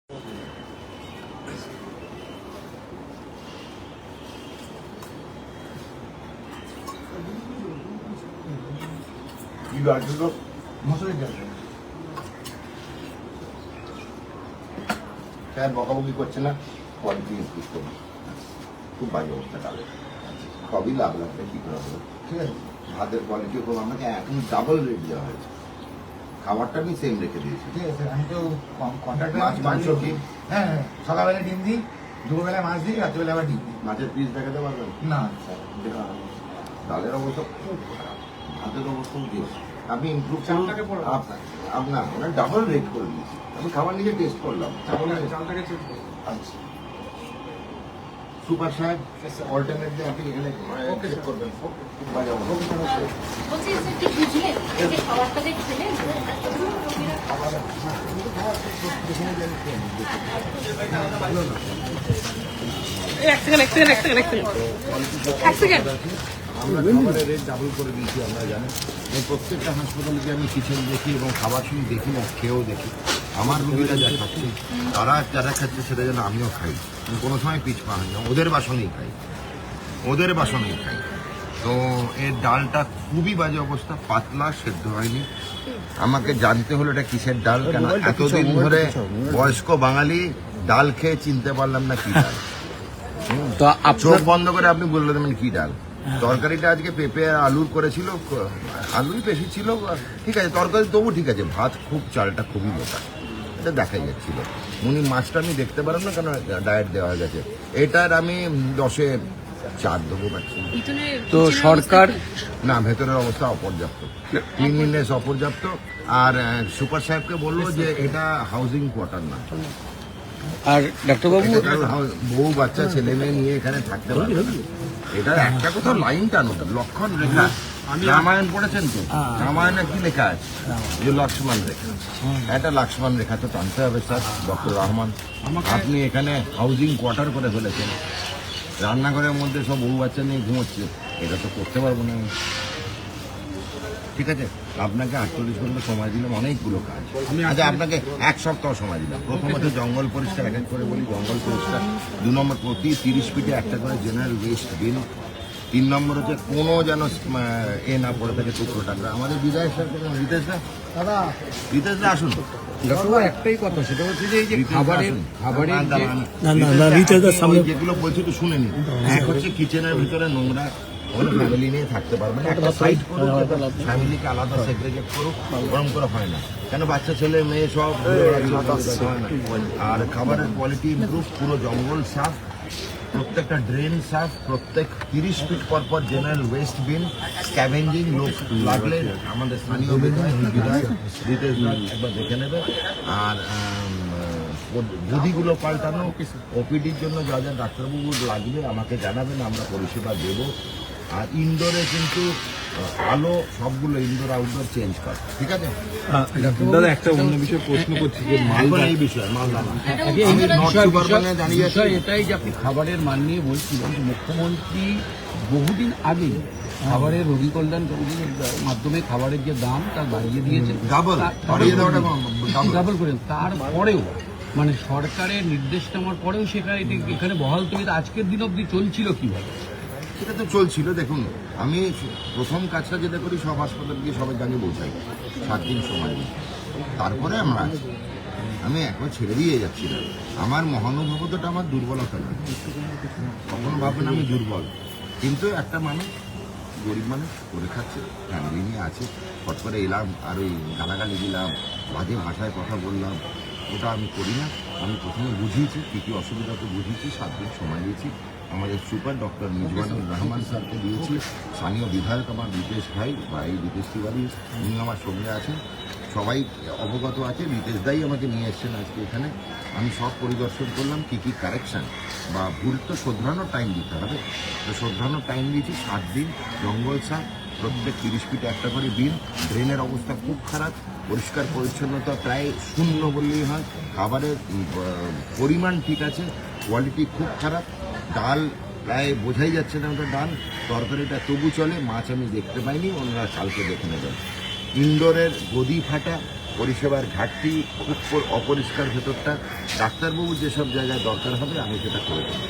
Sir বকাবকি করছে না, কোয়ালিটি ইনক্রিজ করবে। খুব বাজে অবস্থা তাহলে সবই লাভ লাগবে কি করে হবে। ঠিক আছে, ভাতের কোয়ালিটিও খুব, আপনাকে এখন ডাবল রেট দেওয়া হয়েছে, খাবারটা আমি সেম রেখে দিয়েছি। ঠিক আছে, আমি তো মাছ মাংস ডিম, হ্যাঁ সকালবেলা ডিম দিই, দুপুরবেলা মাছ দিই, রাত্রিবেলা আবার ডিম দিই। মাছের পিস দেখাতে পারবেন না ডালের অবস্থা খুব খারাপ, ভাতের অবস্থাও দিয়েছে। আপনি ইমপ্রুভ আপনার ডাবল রেট করে দিয়েছি। আমি খাবার নিজে টেস্ট করলাম। আচ্ছা সুপার সাহেব অল্টারনেট দিয়ে আপনি এখানে চেক করবেন। খুব বাজে অবস্থা। বলছি স্যার কি বুঝলেন যে খাবারটা যে খেলেন আমরা খাবারের রেট ডাবল করে দিয়েছি, আমরা জানেন। প্রত্যেকটা হাসপাতালে গিয়ে আমি কিচেন দেখি এবং খাবার শুধু দেখি না, খেয়েও দেখি। আমার রুগীরা যা খাচ্ছে, তারা যারা খাচ্ছে সেটা যেন আমিও খাই। কোনো সময় পিছ পা হয় না, ওদের বাসনেই খাই, ওদের বাসনেই খাই। তো এর ডালটা খুবই বাজে অবস্থা, পাতলা, সেদ্ধ হয়নি। আমাকে জানতে হলো এটা কিসের ডাল, কেন এতদিন ধরে বয়স্ক বাঙালি ডাল খেয়ে চিনতে পারলাম না কি ডাল। চোখ বন্ধ করে আপনি বলে দেবেন কি ডাল। তরকারিটা আজকে পেঁপে আর আলুর করেছিল, আলুই বেশি ছিল, ঠিক আছে তরকারি তবু ঠিক আছে। ভাত খুব, চালটা খুবই মোটা, এটা দেখাই যাচ্ছিল। উনি মাছটা আমি দেখতে পারেন না, কেন ডায়েট দেওয়া হয়ে গেছে। এটার আমি 10-এ 4 দেবো পাচ্ছি। তো সরকার না, ভেতরের অবস্থা অপর্যাপ্ত, ক্লিনলিনেস অপর্যাপ্ত। আর সুপার সাহেবকে বললো যে এটা হাউজিং কোয়ার্টার না। আর ডাক্তারবাবু বউ বাচ্চা ছেলে মেয়ে নিয়ে এখানে থাকতে পারবে না। এটা একটা কোথাও লাইন টানো, লক্ষণ রেখা। রামায়ণ পড়েছেন তো? রামায়ণে কি লেখা আছে? যে লক্ষ্মণ রেখা, একটা লক্ষ্মণ রেখা তো টানতে হবে স্যার। ডক্টর রহমান, আপনি এখানে হাউজিং কোয়ার্টার করে ফেলেছেন, রান্নাঘরের মধ্যে সব বউ বাচ্চা নিয়ে ঘুমোচ্ছে, এটা তো করতে পারবো না। ঠিক আছে, আপনাকে 48 ঘন্টা সময় দিলাম, অনেকগুলো কাজ। আচ্ছা, আপনাকে 1 সপ্তাহ সময় দিলাম। প্রথমত জঙ্গল পরিষ্কার, এক এক করে বলি, জঙ্গল পরিষ্কার। 2 নম্বর, প্রতি 30 ফিটে একটা করে জেনারেল ওয়েস্ট বিন। 3 নম্বর হচ্ছে কোনো যেন এ না পড়ে থাকে, টুকরো টাকরা। আমাদের বিধায়ক স্যার, রিতেশরা, রিতেশরা আসুন। ডাক্তারবাবু একটাই কথা, সেটা হচ্ছে যে এই যে খাবারের যেগুলো বলছি তো শুনে নিন। এক হচ্ছে কিচেনের ভিতরে নোংরা, কোনো ফ্যামিলি নিয়ে থাকতে পারবে না। একটা সাইড করুক, ফ্যামিলিকে আলাদা সেগ্রেগেট করুক, গরম করে হয় না। কেন বাচ্চা ছেলে মেয়ে সব হয় না। আর খাবারের কোয়ালিটি ইমপ্রুভ, পুরো জঙ্গল সাফ, প্রত্যেকটা ড্রেন সাফ, প্রত্যেক 30 ফিট পর পর জেনারেল ওয়েস্ট বিন, স্ক্যাভেঞ্জিং। লোক লাগলে আমাদের স্থানীয় বিধায়ক রিতেশ একবার দেখে নেবে। আর গদিগুলো পাল্টানো, ওপিডির জন্য যা যা ডাক্তারবাবু লাগবে আমাকে জানাবেন, আমরা পরিষেবা দেবো। আর ইনডোরে কিন্তু আলো সবগুলো ইনডোর আউটডোর চেঞ্জ করে, ঠিক আছে? দাদা একটা অন্য বিষয়ে প্রশ্ন করছি যে এই বিষয়ে মালদা এটাই যে আপনি খাবারের মান নিয়ে বলছিলেন যে মুখ্যমন্ত্রী বহুদিন আগেই খাবারের রোগী কল্যাণ কমিটির মাধ্যমে খাবারের যে দাম তার বাড়িয়ে দিয়েছে, ডাবল করেন। তারপরেও মানে সরকারের নির্দেশ নেওয়ার পরেও সেখানে এখানে বহাল তবিয়তে আজকের দিন অবধি চলছিল কিভাবে? সেটা তো চলছিল। দেখুন, আমি প্রথম কাজটা যেটা করি, সব হাসপাতাল গিয়ে সবাই জানিয়ে পৌঁছাই, 7 দিন সময় দিই, তারপরে আমরা আছি। আমি একবার ছেড়ে দিয়ে যাচ্ছি না। আমার মহানুভবতাটা আমার দুর্বলতা নয়, কখনো ভাববেন আমি দুর্বল। কিন্তু একটা মানুষ, গরিব মানুষ, করে খাচ্ছে, ফ্যামিলি নিয়ে আছে, ফট করে এলাম আর ওই গালাগালি দিলাম, বাজে ভাষায় কথা বললাম, ওটা আমি করি না। আমি প্রথমে বুঝিয়েছি কী কী অসুবিধা, তো বুঝিয়েছি, 7 দিন সময় দিয়েছি। আমাদের সুপার ডক্টর মিজবানুর রহমান স্যারকে দিয়েছি, স্থানীয় বিধায়ক আমার রিতেশ ভাই বা এই রিতেশ তিওয়ারি, উনি আমার সঙ্গে আছেন, সবাই অবগত আছে। রিতেশ দাই আমাকে নিয়ে এসছেন আজকে এখানে। আমি সব পরিদর্শন করলাম, কী কী কারেকশান বা ভুল তো শোধরানোর টাইম দিতে হবে, তো শোধরানোর টাইম দিয়েছি। 7 দিন জঙ্গল সাফ, প্রত্যেক 30 ফিটে একটা করে বিল। ড্রেনের অবস্থা খুব খারাপ, পরিষ্কার পরিচ্ছন্নতা প্রায় শূন্য বললেই হয়। খাবারের পরিমাণ ঠিক আছে, কোয়ালিটি খুব খারাপ। ডাল প্রায় বোঝাই যাচ্ছে না ওটা ডাল, তরকারিটা তবু চলে। মাছ আমি দেখতে পাইনি, ওনারা কালকে দেখে নেবেন। ইনডোরের গদি ফাটা, পরিষেবার ঘাটতি, খুব অপরিষ্কার ভেতরটা, ডাক্তারবাবু যেসব জায়গায় দরকার হবে আমি সেটা করে দেবো।